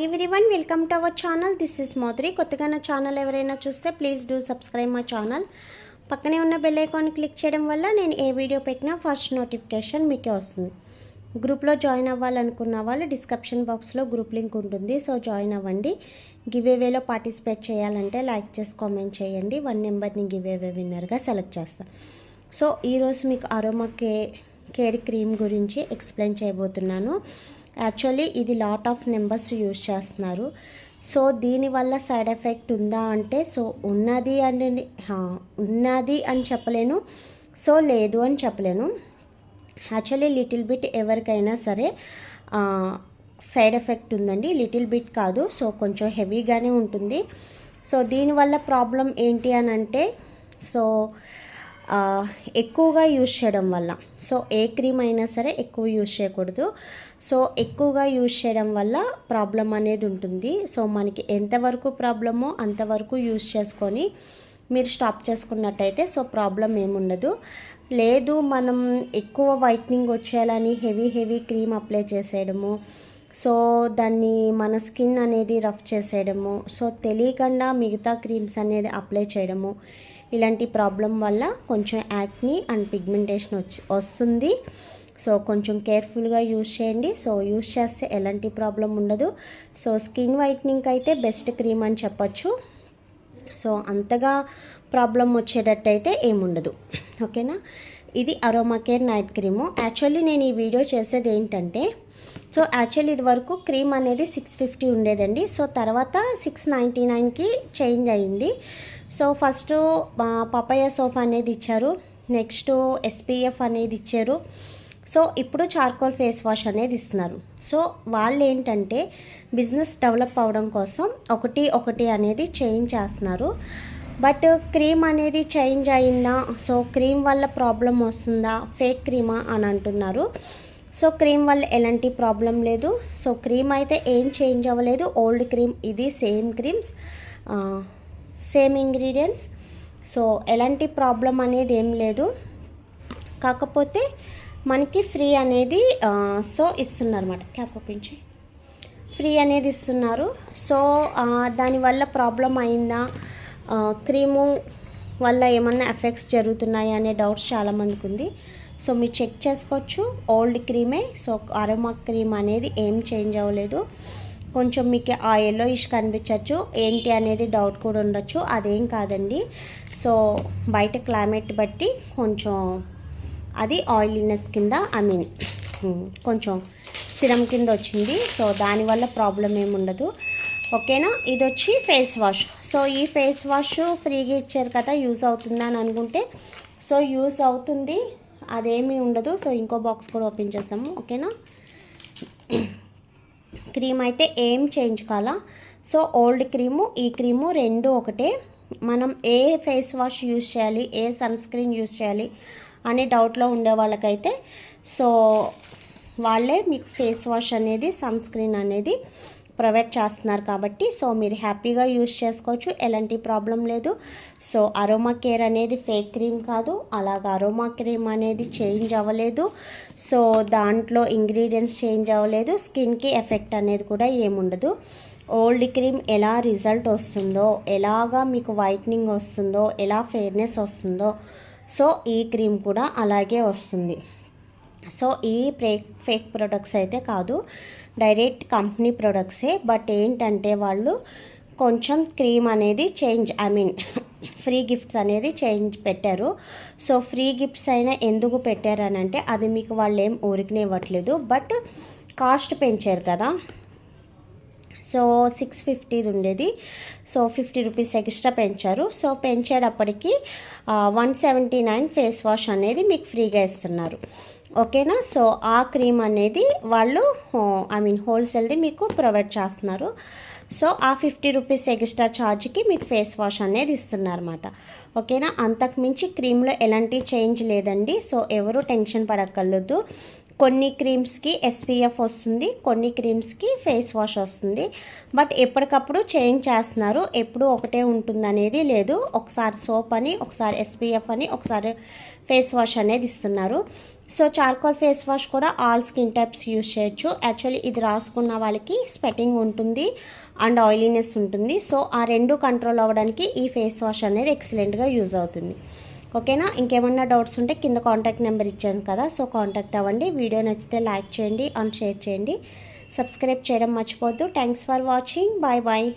Everyone, welcome to our channel. This is మోద్రి. కొత్తగా నా ఛానల్ ఎవరైనా చూస్తే please do subscribe my channel. పక్కనే ఉన్న బెల్ ఐకాన్ క్లిక్ చేయడం వల్ల నేను ఏ వీడియో పెట్టినా ఫస్ట్ నోటిఫికేషన్ మీకే వస్తుంది. గ్రూప్లో జాయిన్ అవ్వాలనుకున్న వాళ్ళు డిస్క్రిప్షన్ బాక్స్లో గ్రూప్ లింక్ ఉంటుంది, సో జాయిన్ అవ్వండి. గివ్ అవేలో పార్టిసిపేట్ చేయాలంటే లైక్ చేసి కామెంట్ చేయండి. 1 నెంబర్ని గివ్ అవే విన్నర్గా సెలెక్ట్ చేస్తాను. సో ఈరోజు మీకు అరోమా కేర్ క్రీమ్ గురించి ఎక్స్ప్లెయిన్ చేయబోతున్నాను. యాక్చువల్లీ ఇది లాట్ ఆఫ్ నెంబర్స్ యూజ్ చేస్తున్నారు. సో దీనివల్ల సైడ్ ఎఫెక్ట్ ఉందా అంటే సో ఉన్నది అని చెప్పలేను, సో లేదు అని చెప్పలేను. యాక్చువల్లీ లిటిల్ బిట్ ఎవరికైనా సరే సైడ్ ఎఫెక్ట్ ఉందండి, లిటిల్ బిట్ కాదు, సో కొంచెం హెవీగానే ఉంటుంది. సో దీనివల్ల ప్రాబ్లం ఏంటి అని అంటే సో ఎక్కువగా యూజ్ చేయడం వల్ల, సో ఏ క్రీమ్ అయినా సరే ఎక్కువ యూజ్ చేయకూడదు. సో ఎక్కువగా యూజ్ చేయడం వల్ల ప్రాబ్లం అనేది ఉంటుంది. సో మనకి ఎంతవరకు ప్రాబ్లమో అంతవరకు యూజ్ చేసుకొని మీరు స్టాప్ చేసుకున్నట్టయితే సో ప్రాబ్లం ఏముండదు. లేదు మనం ఎక్కువ వైట్నింగ్ వచ్చేయాలని హెవీ క్రీమ్ అప్లై చేసేయడము, సో దాన్ని మన స్కిన్ అనేది రఫ్ చేసేయడము, సో తెలియకుండా మిగతా క్రీమ్స్ అనేది అప్లై చేయడము, ఇలాంటి ప్రాబ్లం వల్ల కొంచెం యాక్ని అండ్ పిగ్మెంటేషన్ వస్తుంది. సో కొంచెం కేర్ఫుల్గా యూజ్ చేయండి. సో యూజ్ చేస్తే ఎలాంటి ప్రాబ్లం ఉండదు. సో స్కిన్ వైట్నింగ్ అయితే బెస్ట్ క్రీమ్ అని చెప్పచ్చు. సో అంతగా ప్రాబ్లం వచ్చేటట్టయితే ఏముండదు. ఓకేనా, ఇది aroma care night cream. Actually నేను ఈ వీడియో చేసేది ఏంటంటే సో యాక్చువల్లీ ఇది వరకు క్రీమ్ అనేది 650 ఉండేదండి. సో తర్వాత 699కి చేంజ్ అయింది. సో ఫస్ట్ పపాయ సోప్ అనేది ఇచ్చారు, నెక్స్ట్ SPF అనేది ఇచ్చారు. సో ఇప్పుడు చార్కోల్ ఫేస్ వాష్ అనేది ఇస్తున్నారు. సో వాళ్ళు ఏంటంటే బిజినెస్ డెవలప్ అవ్వడం కోసం ఒకటి అనేది చేంజ్ చేస్తున్నారు. బట్ క్రీమ్ అనేది చేంజ్ అయిందా, సో క్రీమ్ వల్ల ప్రాబ్లం వస్తుందా, ఫేక్ క్రీమా అని అంటున్నారు. సో క్రీమ్ వల్ల ఎలాంటి ప్రాబ్లం లేదు. సో క్రీమ్ అయితే ఏం చేంజ్ అవ్వలేదు, ఓల్డ్ క్రీమ్ ఇది, same creams, same ingredients. So ఎలాంటి ప్రాబ్లం అనేది ఏం లేదు. కాకపోతే మనకి ఫ్రీ అనేది సో ఇస్తున్నారు అన్నమాట. క్యాప్ ఒప్పించి ఫ్రీ అనేది ఇస్తున్నారు. సో దానివల్ల ప్రాబ్లం అయిందా, క్రీము వల్ల ఏమన్నా ఎఫెక్ట్స్ జరుగుతున్నాయి అనే డౌట్స్ చాలామందికి ఉంది. సో మీరు చెక్ చేసుకోవచ్చు, ఓల్డ్ క్రీమే. సో అరోమా క్రీమ్ అనేది ఏం చేంజ్ అవ్వలేదు. కొంచెం మీకు ఆ yellowish కనిపించవచ్చు, ఏంటి అనేది డౌట్ కూడా ఉండొచ్చు. అదేం కాదండి. సో బయట క్లైమేట్ బట్టి కొంచెం అది ఆయిలీనెస్ కింద కొంచెం సిరం కింద వచ్చింది. సో దానివల్ల ప్రాబ్లం ఏముండదు. ఓకేనా, ఇది వచ్చి ఫేస్ వాష్. సో ఈ ఫేస్ వాష్ ఫ్రీగా ఇచ్చారు కదా, యూజ్ అవుతుందా అని అనుకుంటే సో యూజ్ అవుతుంది, అదేమీ ఉండదు. సో ఇంకో బాక్స్ కూడా ఓపెన్ చేసాము. ఓకేనా, క్రీమ్ అయితే ఏం చేంజ్ కాలా. సో ఓల్డ్ క్రీము ఈ క్రీము రెండు ఒకటే. మనం ఏ ఫేస్ వాష్ యూజ్ చేయాలి, ఏ సన్ స్క్రీన్ యూజ్ చేయాలి అనే డౌట్లో ఉండే వాళ్ళకైతే సో వాళ్ళే మీకు ఫేస్ వాష్ అనేది సన్ స్క్రీన్ అనేది ప్రొవైడ్ చేస్తున్నారు కాబట్టి సో మీరు హ్యాపీగా యూజ్ చేసుకోవచ్చు, ఎలాంటి ప్రాబ్లం లేదు. సో అరోమా కేర్ అనేది ఫేక్ క్రీమ్ కాదు, అలాగా అరోమా క్రీమ్ అనేది చేంజ్ అవ్వలేదు. సో దాంట్లో ఇంగ్రీడియంట్స్ చేంజ్ అవ్వలేదు, స్కిన్కి ఎఫెక్ట్ అనేది కూడా ఏముండదు. ఓల్డ్ క్రీమ్ ఎలా రిజల్ట్ వస్తుందో, ఎలాగా మీకు వైట్నింగ్ వస్తుందో, ఎలా ఫెయిర్నెస్ వస్తుందో సో ఈ క్రీమ్ కూడా అలాగే వస్తుంది. సో ఈ ఫేక్ ప్రొడక్ట్స్ అయితే కాదు, డైరెక్ట్ కంపెనీ ప్రొడక్ట్సే. బట్ ఏంటంటే వాళ్ళు కొంచెం క్రీమ్ అనేది చేంజ్ ఫ్రీ గిఫ్ట్స్ అనేది చేంజ్ పెట్టారు. సో ఫ్రీ గిఫ్ట్స్ అయినా ఎందుకు పెట్టారు అని అంటే అది మీకు వాళ్ళు ఏం ఊరికనే ఇవ్వట్లేదు, బట్ కాస్ట్ పెంచారు కదా. సో 650 ఉండేది, సో 50 రూపీస్ ఎక్స్ట్రా పెంచారు. సో పెంచేటప్పటికి 179 ఫేస్ వాష్ అనేది మీకు ఫ్రీగా ఇస్తున్నారు. ఓకేనా, సో ఆ క్రీమ్ అనేది వాళ్ళు హోల్సేల్ది మీకు ప్రొవైడ్ చేస్తున్నారు. సో ఆ 50 రూపీస్ ఎక్స్ట్రా ఛార్జ్కి మీకు ఫేస్ వాష్ అనేది ఇస్తున్నారు అన్నమాట. ఓకేనా, అంతకుమించి క్రీమ్లో ఎలాంటి చేంజ్ లేదండి. సో ఎవరు టెన్షన్ పడక్కర్లేదు. కొన్ని క్రీమ్స్కి SPF వస్తుంది, కొన్ని క్రీమ్స్కి ఫేస్ వాష్ వస్తుంది. బట్ ఎప్పటికప్పుడు చేంజ్ చేస్తున్నారు, ఎప్పుడు ఒకటే ఉంటుంది అనేది లేదు. ఒకసారి సోప్ అని, ఒకసారి SPF అని, ఒకసారి ఫేస్ వాష్ అనేది ఇస్తున్నారు. సో చార్కోల్ ఫేస్ వాష్ కూడా ఆల్ స్కిన్ టైప్స్ యూజ్ చేయొచ్చు. యాక్చువల్లీ ఇది రాసుకున్న వాళ్ళకి స్వెటింగ్ ఉంటుంది అండ్ ఆయిలీనెస్ ఉంటుంది. సో ఆ రెండు కంట్రోల్ అవ్వడానికి ఈ ఫేస్ వాష్ అనేది ఎక్సలెంట్గా యూజ్ అవుతుంది. ఓకేనా? ఇంకేమన్నా డౌట్స్ ఉంటే కింద కాంటాక్ట్ నెంబర్ ఇచ్చాను కదా, సో కాంటాక్ట్ అవ్వండి. వీడియో నచ్చితే లైక్ చేయండి అండ్ షేర్ చేయండి. సబ్స్క్రైబ్ చేయడం మర్చిపోవద్దు. Thanks for watching. Bye bye.